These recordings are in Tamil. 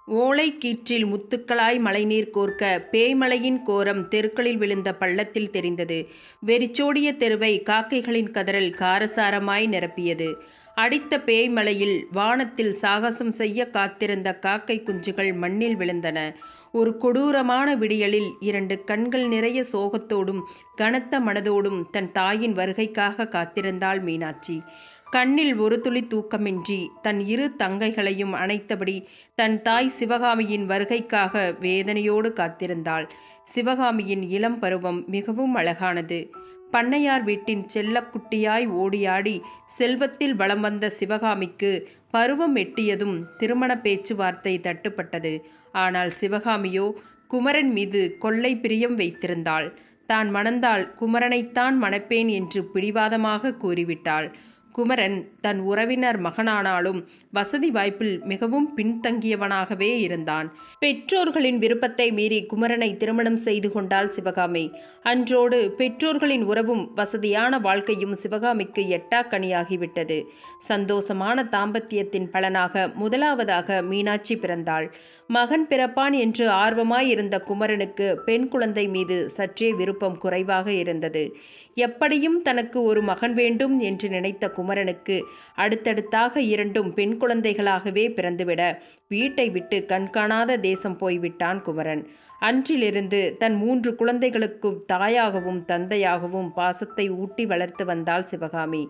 ஓலை கீற்றில் முத்துக்களாய் மழைநீர் கோர்க்க பேய்மழையின் கோரம் தெருக்களில் விழுந்த பள்ளத்தில் தெரிந்தது. வெறிச்சோடிய தெருவை காக்கைகளின் கதறல் காரசாரமாய் நிரப்பியது. அடித்த பேய்மழையில் வானத்தில் சாகசம் செய்ய காத்திருந்த காக்கை குஞ்சுகள் மண்ணில் விழுந்தன. ஒரு கொடூரமான விடியலில் 2 கண்கள் நிறைய சோகத்தோடும் கனத்த மனதோடும் தன் தாயின் வருகைக்காக காத்திருந்தாள் மீனாட்சி. கண்ணில் ஒரு துளி தூக்கமின்றி தன் 2 தங்கைகளையும் அணைத்தபடி தன் தாய் சிவகாமியின் வருகைக்காக வேதனையோடு காத்திருந்தாள். சிவகாமியின் இளம் பருவம் மிகவும் அழகானது. பண்ணையார் வீட்டின் செல்லக்குட்டியாய் ஓடியாடி செல்வத்தில் வலம் வந்த சிவகாமிக்கு பருவம் எட்டியதும் திருமண பேச்சுவார்த்தை தட்டுப்பட்டது. ஆனால் சிவகாமியோ குமரன் மீது கொள்ளை பிரியம் வைத்திருந்தாள். தான் மணந்தால் குமரனைத்தான் மணப்பேன் என்று பிடிவாதமாக கூறிவிட்டாள். குமரன் தன் உறவினர் மகனானாலும் வசதி வாய்ப்பில் மிகவும் பின்தங்கியவனாகவே இருந்தான். பெற்றோர்களின் விருப்பத்தை மீறி குமரனை திருமணம் செய்து கொண்டாள் சிவகாமி. அன்றோடு பெற்றோர்களின் உறவும் வசதியான வாழ்க்கையும் சிவகாமிக்கு எட்டாக்கனியாகிவிட்டது. சந்தோஷமான தாம்பத்தியத்தின் பலனாக முதலாவதாக மீனாட்சி பிறந்தாள். மகன் பிறப்பான் என்று ஆர்வமாயிருந்த குமரனுக்கு பெண் குழந்தை மீது சற்றே விருப்பம் குறைவாக இருந்தது. எப்படியும் தனக்கு ஒரு மகன் வேண்டும் என்று நினைத்த குமரனுக்கு அடுத்தடுத்தாக 2 பெண் குழந்தைகளாகவே பிறந்துவிட வீட்டை விட்டு கண்காணாத தேசம் போய்விட்டான் குமரன். அன்றிலிருந்து தன் 3 குழந்தைகளுக்கும் தாயாகவும் தந்தையாகவும் பாசத்தை ஊட்டி வளர்த்து வந்தாள் சிவகாமி.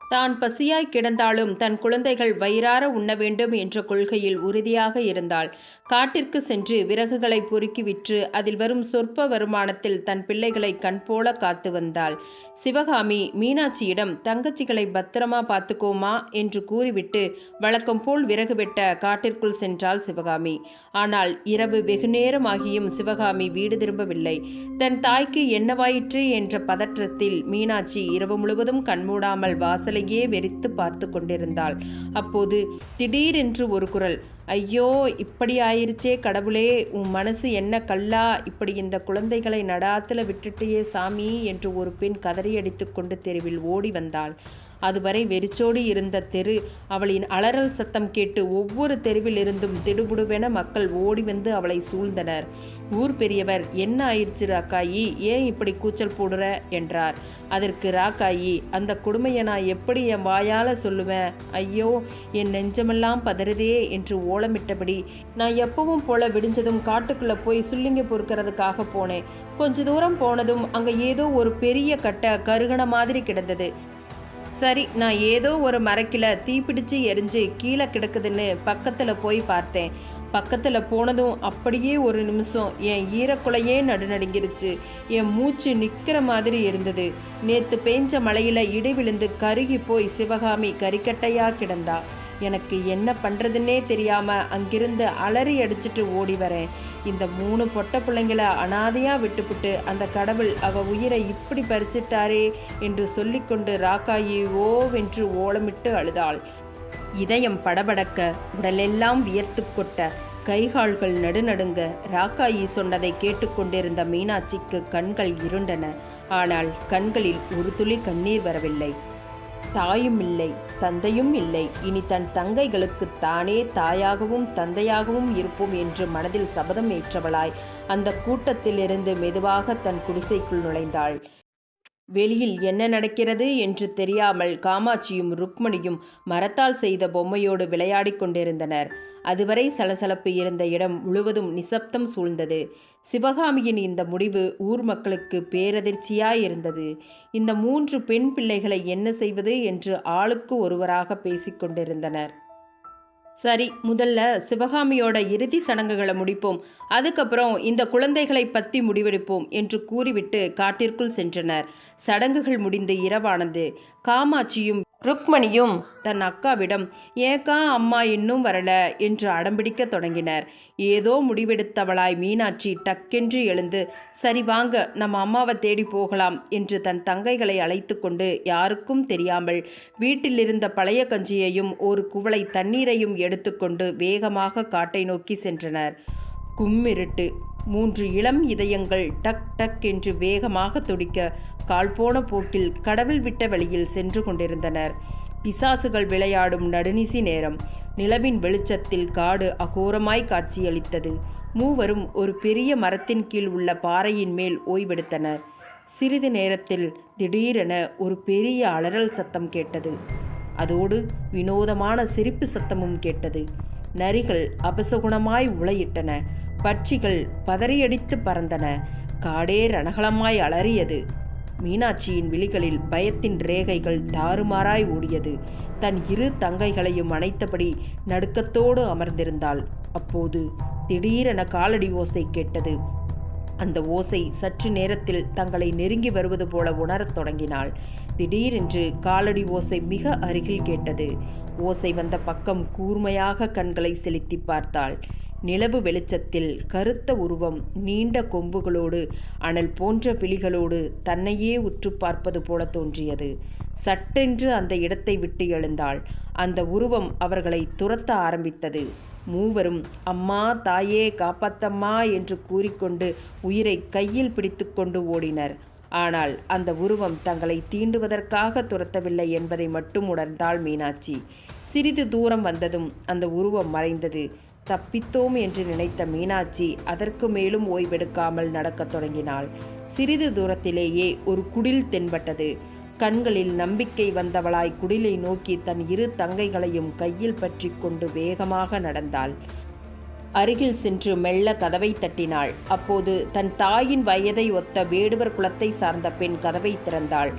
தான் பசியாய் கிடந்தாலும் தன் குழந்தைகள் வயிறார உண்ண வேண்டும் என்ற கொள்கையில் உறுதியாக இருந்தாள். காட்டிற்கு சென்று விறகுகளை பொறுக்கி விற்று அதில் வரும் சொற்ப வருமானத்தில் தன் பிள்ளைகளை கண்போல காத்து வந்தாள். சிவகாமி மீனாட்சியிடம் தங்கச்சிகளை பத்திரமா பார்த்துக்கோமா என்று கூறிவிட்டு வழக்கம் போல் விறகு வெட்ட காட்டிற்குள் சென்றாள் சிவகாமி. ஆனால் இரவு வெகுநேரமாகியும் சிவகாமி வீடு திரும்பவில்லை. தன் தாய்க்கு என்னவாயிற்று என்ற பதற்றத்தில் மீனாட்சி இரவு முழுவதும் கண்மூடாமல் வாசலையே வெறித்து பார்த்து கொண்டிருந்தாள். அப்போது திடீரென்று ஒரு குரல், ஐயோ இப்படி ஆயிருச்சே கடவுளே, உன் மனசு என்ன கல்லா, இப்படி இந்த குழந்தைகளை நடாத்துல விட்டுட்டியே சாமி என்று ஒரு பெண் கதறியடித்து கொண்டு தெருவில் ஓடி வந்தாள். அதுவரை வெறிச்சோடி இருந்த தெரு அவளின் அலறல் சத்தம் கேட்டு ஒவ்வொரு தெருவிலிருந்தும் திடுபுடுவென மக்கள் ஓடி வந்து அவளை சூழ்ந்தனர். ஊர் பெரியவர், என்ன ஆயிடுச்சு ராக்காயி, ஏன் இப்படி கூச்சல் போடுற என்றார். அதற்கு ராக்காயி, அந்த கொடுமையை நான் எப்படி என் வாயால் சொல்லுவேன், ஐயோ என் நெஞ்சமெல்லாம் பதறுதே என்று ஓலமிட்டபடி, நான் எப்பவும் போல விடிஞ்சதும் காட்டுக்குள்ளே போய் சுள்ளிங்க பொறுக்கிறதுக்காக போனேன். கொஞ்ச தூரம் போனதும் அங்கே ஏதோ ஒரு பெரிய கட்டை கருகண மாதிரி கிடந்தது. சரி, நான் ஏதோ ஒரு மரக்கில தீப்பிடிச்சு எரிஞ்சு கீழே கிடக்குதுன்னு பக்கத்தில் போய் பார்த்தேன். பக்கத்தில் போனதும் அப்படியே ஒரு நிமிஷம் என் ஈரக்குலையே நடுநடுங்கிருச்சு. என் மூச்சு நிற்கிற மாதிரி இருந்தது. நேற்று பெஞ்ச மழையில் இடி விழுந்து கருகி போய் சிவகாமி கறிக்கட்டையாக கிடந்தா. எனக்கு என்ன பண்ணுறதுன்னே தெரியாமல் அங்கிருந்து அலறி அடிச்சுட்டு ஓடி வரேன். இந்த 3 பொட்ட பிள்ளைங்களை அனாதையாக விட்டுப்புட்டு அந்த கடவுள் அவ உயிரை இப்படி பறிச்சிட்டாரே என்று சொல்லிக்கொண்டு ராக்காயி ஓவென்று ஓலமிட்டு அழுதாள். இதயம் படபடக்க, உடலெல்லாம் வியர்த்து கொட்ட, கைகால்கள் நடுநடுங்க ராக்காயி சொன்னதை கேட்டுக்கொண்டிருந்த மீனாட்சிக்கு கண்கள் இருண்டன. ஆனால் கண்களில் ஒரு துளி கண்ணீர் வரவில்லை. தாயும் இல்லை, தந்தையும் இல்லை. இனி தன் தங்கைகளுக்கு தானே தாயாகவும் தந்தையாகவும் இருப்போம் என்று மனதில் சபதம் ஏற்றவளாய் அந்த கூட்டத்திலிருந்து மெதுவாக தன் குடிசைக்குள் நுழைந்தாள். வெளியில் என்ன நடக்கிறது என்று தெரியாமல் காமாட்சியும் ருக்மணியும் மரத்தால் செய்த பொம்மையோடு விளையாடி கொண்டிருந்தனர். அதுவரை சலசலப்பு இருந்த இடம் முழுவதும் நிசப்தம் சூழ்ந்தது. சிவகாமியின் இந்த முடிவு ஊர் மக்களுக்கு பேரதிர்ச்சியாயிருந்தது. இந்த 3 பெண் பிள்ளைகளை என்ன செய்வது என்று ஆளுக்கு ஒருவராக பேசிக்கொண்டிருந்தனர். சரி, முதல்ல சிவகாமியோட இறுதி சடங்குகளை முடிப்போம், அதுக்கப்புறம் இந்த குழந்தைகளை பற்றி முடிவெடுப்போம் என்று கூறிவிட்டு காட்டிற்குள் சென்றனர். சடங்குகள் முடிந்து இரவானது. காமாட்சியும் ருக்மணியும் தன் அக்காவிடம், ஏக்கா அம்மா இன்னும் வரல என்று அடம்பிடிக்க தொடங்கினர். ஏதோ முடிவெடுத்தவளாய் மீனாட்சி டக்கென்று எழுந்து, சரி வாங்க நம்ம அம்மாவை தேடி போகலாம் என்று தன் தங்கைகளை அழைத்து கொண்டு யாருக்கும் தெரியாமல் வீட்டிலிருந்த பழைய கஞ்சியையும் ஒரு குவளை தண்ணீரையும் எடுத்துக்கொண்டு வேகமாக காட்டை நோக்கி சென்றனர். கும்மிருட்டு. 3 இளம் இதயங்கள் டக் டக் என்று வேகமாக துடிக்க கால் போன போக்கில் கடவுள் விட்ட வழியில் சென்று கொண்டிருந்தனர். பிசாசுகள் விளையாடும் நடுநிசி நேரம். நிலவின் வெளிச்சத்தில் காடு அகோரமாய் காட்சியளித்தது. மூவரும் ஒரு பெரிய மரத்தின் கீழ் உள்ள பாறையின் மேல் ஓய்வெடுத்தனர். சிறிது நேரத்தில் திடீரென ஒரு பெரிய அலறல் சத்தம் கேட்டது. அதோடு வினோதமான சிரிப்பு சத்தமும் கேட்டது. நரிகள் அபசகுணமாய் உளையிட்டன. பட்சிகள் பதறியடித்து பறந்தன. காடே ரணகளமாய் அலறியது. மீனாட்சியின் விழிகளில் பயத்தின் ரேகைகள் தாறுமாறாய் ஓடியது. தன் இரு தங்கைகளையும் அணைத்தபடி நடுக்கத்தோடு அமர்ந்திருந்தாள். அப்போது திடீரென காலடி ஓசை கேட்டது. அந்த ஓசை சற்று நேரத்தில் தங்களை நெருங்கி வருவது போல உணரத் தொடங்கினாள். திடீரென்று காலடி ஓசை மிக அருகில் கேட்டது. ஓசை வந்த பக்கம் கூர்மையாக கண்களை செலுத்தி பார்த்தாள். நிலவு வெளிச்சத்தில் கருத்த உருவம் நீண்ட கொம்புகளோடு அனல் போன்ற விழிகளோடு தன்னையே உற்று பார்ப்பது போல தோன்றியது. சட்டென்று அந்த இடத்தை விட்டு எழுந்தாள். அந்த உருவம் அவர்களை துரத்த ஆரம்பித்தது. மூவரும் அம்மா, தாயே, காப்பாத்தம்மா என்று கூறிக்கொண்டு உயிரை கையில் பிடித்து கொண்டு ஓடினர். ஆனால் அந்த உருவம் தங்களை தீண்டுவதற்காக துரத்தவில்லை என்பதை மட்டும் உணர்ந்தாள் மீனாட்சி. சிறிது தூரம் வந்ததும் அந்த உருவம் மறைந்தது. தப்பித்தோம் என்று நினைத்த மீனாட்சி அதற்கு மேலும் ஓய்வெடுக்காமல் நடக்கத் தொடங்கினாள். சிறிது தூரத்திலேயே ஒரு குடில் தென்பட்டது. கண்களில் நம்பிக்கை வந்தவளாய் குடிலை நோக்கி தன் இரு தங்கைகளையும் கையில் பற்றி கொண்டு வேகமாக நடந்தாள். அருகில் சென்று மெல்ல கதவை தட்டினாள். அப்போது தன் தாயின் வயதை ஒத்த வேடுவர் குலத்தை சார்ந்த பெண் கதவை திறந்தாள்.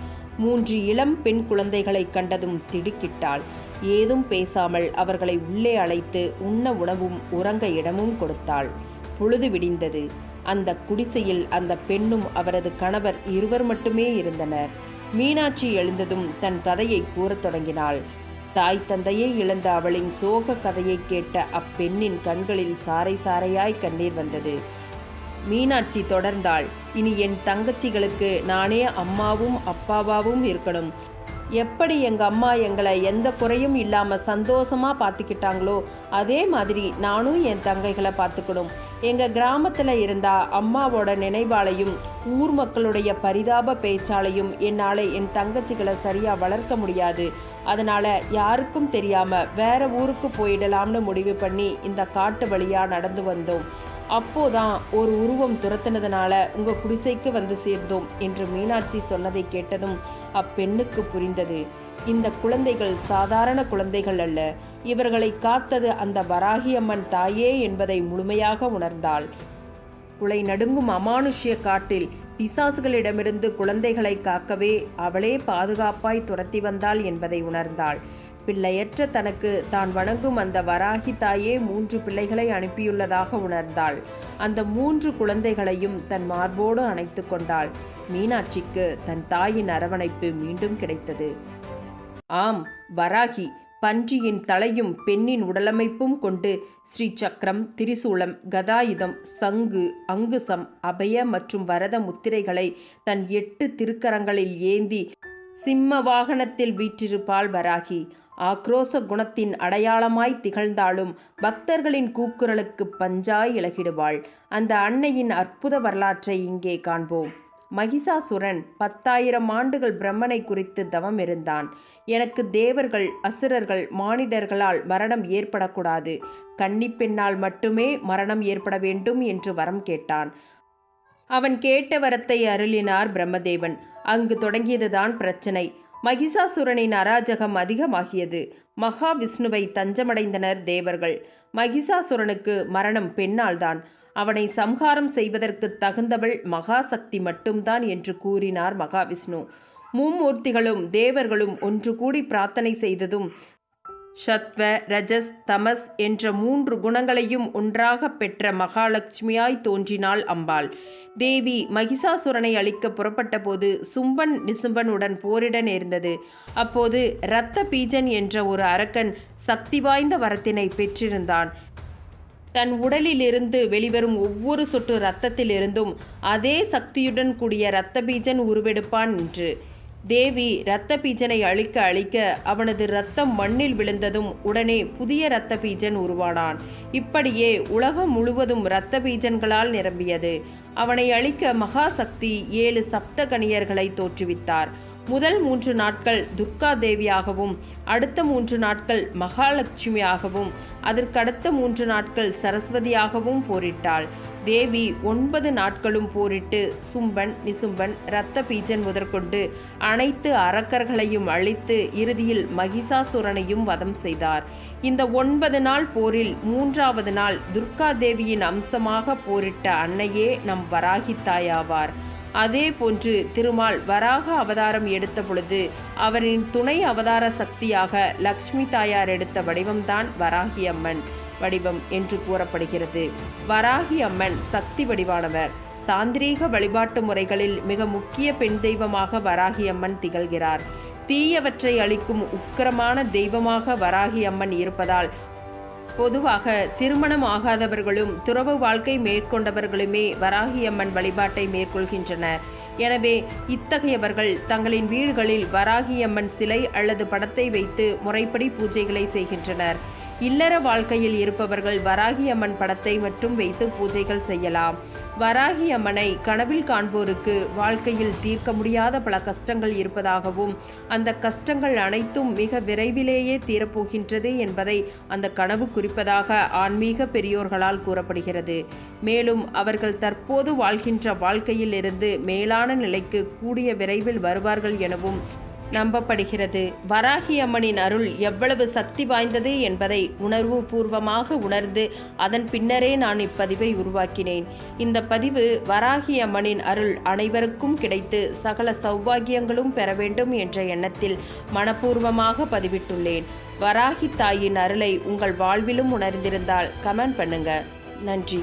3 இளம் பெண் குழந்தைகளை கண்டதும் திடுக்கிட்டாள். ஏதும் பேசாமல் அவர்களை உள்ளே அழைத்து உண்ண உணவும் உறங்க இடமும் கொடுத்தாள். பொழுது விடிந்தது. அந்த குடிசையில் அந்த பெண்ணும் அவரது கணவர் இருவர் மட்டுமே இருந்தனர். மீனாட்சி எழுந்ததும் தன் கதையை கூறத் தொடங்கினாள். தாய் தந்தையை இழந்த அவளின் சோக கதையை கேட்ட அப்பெண்ணின் கண்களில் சாறை சாறையாய் கண்ணீர் வந்தது. மீனாட்சி தொடர்ந்தாள். இனி என் தங்கச்சிகளுக்கு நானே அம்மாவும் அப்பாவாவும் இருக்கணும். எப்படி எங்கள் அம்மா எங்களை எந்த குறையும் இல்லாமல் சந்தோஷமாக பார்த்துக்கிட்டாங்களோ அதே மாதிரி நானும் என் தங்கைகளை பார்த்துக்கணும். எங்கள் கிராமத்தில் இருந்தால் அம்மாவோட நினைவாலையும் ஊர் மக்களுடைய பரிதாப பேச்சாலையும் என்னால் என் தங்கச்சிகளை சரியாக வளர்க்க முடியாது. அதனால் யாருக்கும் தெரியாமல் வேற ஊருக்கு போயிடலாம்னு முடிவு பண்ணி இந்த காட்டு வழியாக நடந்து வந்தோம். அப்போதான் ஒரு உருவம் துரத்தினதுனால உங்கள் குடிசைக்கு வந்து சேர்ந்தோம் என்று மீனாட்சி சொன்னதை கேட்டதும் அப்பெண்ணுக்கு புரிந்தது. இந்த குழந்தைகள் சாதாரண குழந்தைகள் அல்ல. இவர்களை காத்தது அந்த வராகியம்மன் தாயே என்பதை முழுமையாக உணர்ந்தாள். குலை நடுங்கும் அமானுஷ்ய காட்டில் பிசாசுகளிடமிருந்து குழந்தைகளை காக்கவே அவளே பாதுகாப்பாய் துரத்தி வந்தாள் என்பதை உணர்ந்தாள். பிள்ளையற்ற தனக்கு தான் வணங்கும் அந்த வராகி தாயே 3 பிள்ளைகளை அனுப்பியுள்ளதாக உணர்ந்தாள். அந்த 3 குழந்தைகளையும் தன் மார்போடு அணைத்து கொண்டாள். மீனாட்சிக்கு தன் தாயின் அரவணைப்பு மீண்டும் கிடைத்தது. ஆம், வராகி பன்றியின் தலையும் பெண்ணின் உடலமைப்பும் கொண்டு ஸ்ரீ சக்கரம், திரிசூலம், கதாயுதம், சங்கு, அங்குசம், அபய மற்றும் வரத முத்திரைகளை தன் 8 திருக்கரங்களில் ஏந்தி சிம்ம வாகனத்தில் வீற்றிருப்பாள் வராகி. ஆக்ரோச குணத்தின் அடையாளமாய் திகழ்ந்தாலும் பக்தர்களின் கூக்குரலுக்கு பஞ்சாய் இலகிடுவாள். அந்த அன்னையின் அற்புத வரலாற்றை இங்கே காண்போம். மகிஷாசுரன் 10,000 ஆண்டுகள் பிரம்மனை குறித்து தவம் இருந்தான். எனக்கு தேவர்கள், அசுரர்கள், மானிடர்களால் மரணம் ஏற்படக்கூடாது, கன்னிப்பெண்ணால் மட்டுமே மரணம் ஏற்பட வேண்டும் என்று வரம் கேட்டான். அவன் கேட்ட வரத்தை அருளினார் பிரம்மதேவன். அங்கு தொடங்கியதுதான் பிரச்சனை. மகிஷாசுரனின் அராஜகம் அதிகமாகியது. மகாவிஷ்ணுவை தஞ்சமடைந்தனர் தேவர்கள். மகிஷாசுரனுக்கு மரணம் பெண்ணால்தான். அவனை சம்ஹாரம் செய்வதற்கு தகுந்தவள் மகாசக்தி மட்டும்தான் என்று கூறினார் மகாவிஷ்ணு. மும்மூர்த்திகளும் தேவர்களும் ஒன்று கூடி பிரார்த்தனை செய்ததும் சத்வ, ரஜஸ், தமஸ் என்ற 3 குணங்களையும் ஒன்றாக பெற்ற மகாலட்சுமியாய் தோன்றினாள் அம்பாள். தேவி மகிஷாசுரனை அழிக்க புறப்பட்ட போது சும்பன் நிசும்பனுடன் போரிட நேர்ந்தது. அப்போது இரத்த பீஜன் என்ற ஒரு அரக்கன் சக்தி வாய்ந்த வரத்தினை பெற்றிருந்தான். தன் உடலிலிருந்து வெளிவரும் ஒவ்வொரு சொட்டு இரத்தத்திலிருந்தும் அதே சக்தியுடன் கூடிய இரத்த பீஜன் உருவெடுப்பான் என்று. தேவி இரத்த பீஜனை அழிக்க அவனது இரத்தம் மண்ணில் விழுந்ததும் உடனே புதிய இரத்த பீஜன் உருவானான். இப்படியே உலகம் முழுவதும் இரத்த பீஜன்களால் நிரம்பியது. அவனை அழிக்க மகாசக்தி 7 சப்த கணியர்களை தோற்றுவித்தார். முதல் 3 நாட்கள் துர்கா தேவியாகவும், அடுத்த 3 நாட்கள் மகாலட்சுமியாகவும், அதற்கடுத்த 3 நாட்கள் சரஸ்வதியாகவும் போரிட்டாள். தேவி 9 நாட்களும் போரிட்டு சும்பன், நிசும்பன், இரத்த பீஜன் முதற்கொண்டு அனைத்து அரக்கர்களையும் அழித்து இறுதியில் மகிஷாசுரனையும் வதம் செய்தார். இந்த 9 நாள் போரில் 3வது நாள் துர்கா தேவியின் அம்சமாக போரிட்ட அன்னையே நம் வராகி தாயாவார். அதே போன்று திருமால் வராக அவதாரம் எடுத்த பொழுது அவரின் துணை அவதார சக்தியாக லக்ஷ்மி தாயார் எடுத்த வடிவம்தான் வராகி அம்மன் வடிவம் என்று கூறப்படுகிறது. வராகி அம்மன் சக்தி வடிவானவர். தாந்திரீக வழிபாட்டு முறைகளில் மிக முக்கிய பெண் தெய்வமாக வராகி அம்மன் திகழ்கிறார். தீயவற்றை அளிக்கும் உக்கிரமான தெய்வமாக வராகி அம்மன் இருப்பதால் பொதுவாக திருமணம் ஆகாதவர்களும் துறவு வாழ்க்கை மேற்கொண்டவர்களுமே வராகி அம்மன் வழிபாட்டை மேற்கொள்கின்றனர். எனவே இத்தகையவர்கள் தங்களின் வீடுகளில் வராகி அம்மன் சிலை அல்லது படத்தை வைத்து முறைப்படி பூஜைகளை செய்கின்றனர். இல்லற வாழ்க்கையில் இருப்பவர்கள் வராகி அம்மன் படத்தை மட்டும் வைத்து பூஜைகள் செய்யலாம். வராகி அம்மனை கனவில் காண்போருக்கு வாழ்க்கையில் தீர்க்க முடியாத பல கஷ்டங்கள் இருப்பதாகவும், அந்த கஷ்டங்கள் அனைத்தும் மிக விரைவிலேயே தீரப்போகின்றது என்பதை அந்த கனவு குறிப்பதாக ஆன்மீக பெரியோர்களால் கூறப்படுகிறது. மேலும் அவர்கள் தற்போது வாழ்கின்ற வாழ்க்கையில் இருந்து மேலான நிலைக்கு கூடிய விரைவில் வருவார்கள் எனவும் நம்பப்படுகிறது. வராகி அம்மனின் அருள் எவ்வளவு சக்தி வாய்ந்தது என்பதை உணர்வு பூர்வமாக உணர்ந்து அதன் பின்னரே நான் இப்பதிவை உருவாக்கினேன். இந்த பதிவு வராகி அம்மனின் அருள் அனைவருக்கும் கிடைத்து சகல சௌபாகியங்களும் பெற வேண்டும் என்ற எண்ணத்தில் மனப்பூர்வமாக பதிவிட்டுள்ளேன். வராகி தாயின் அருளை உங்கள் வாழ்விலும் உணர்ந்திருந்தால் கமெண்ட் பண்ணுங்க. நன்றி.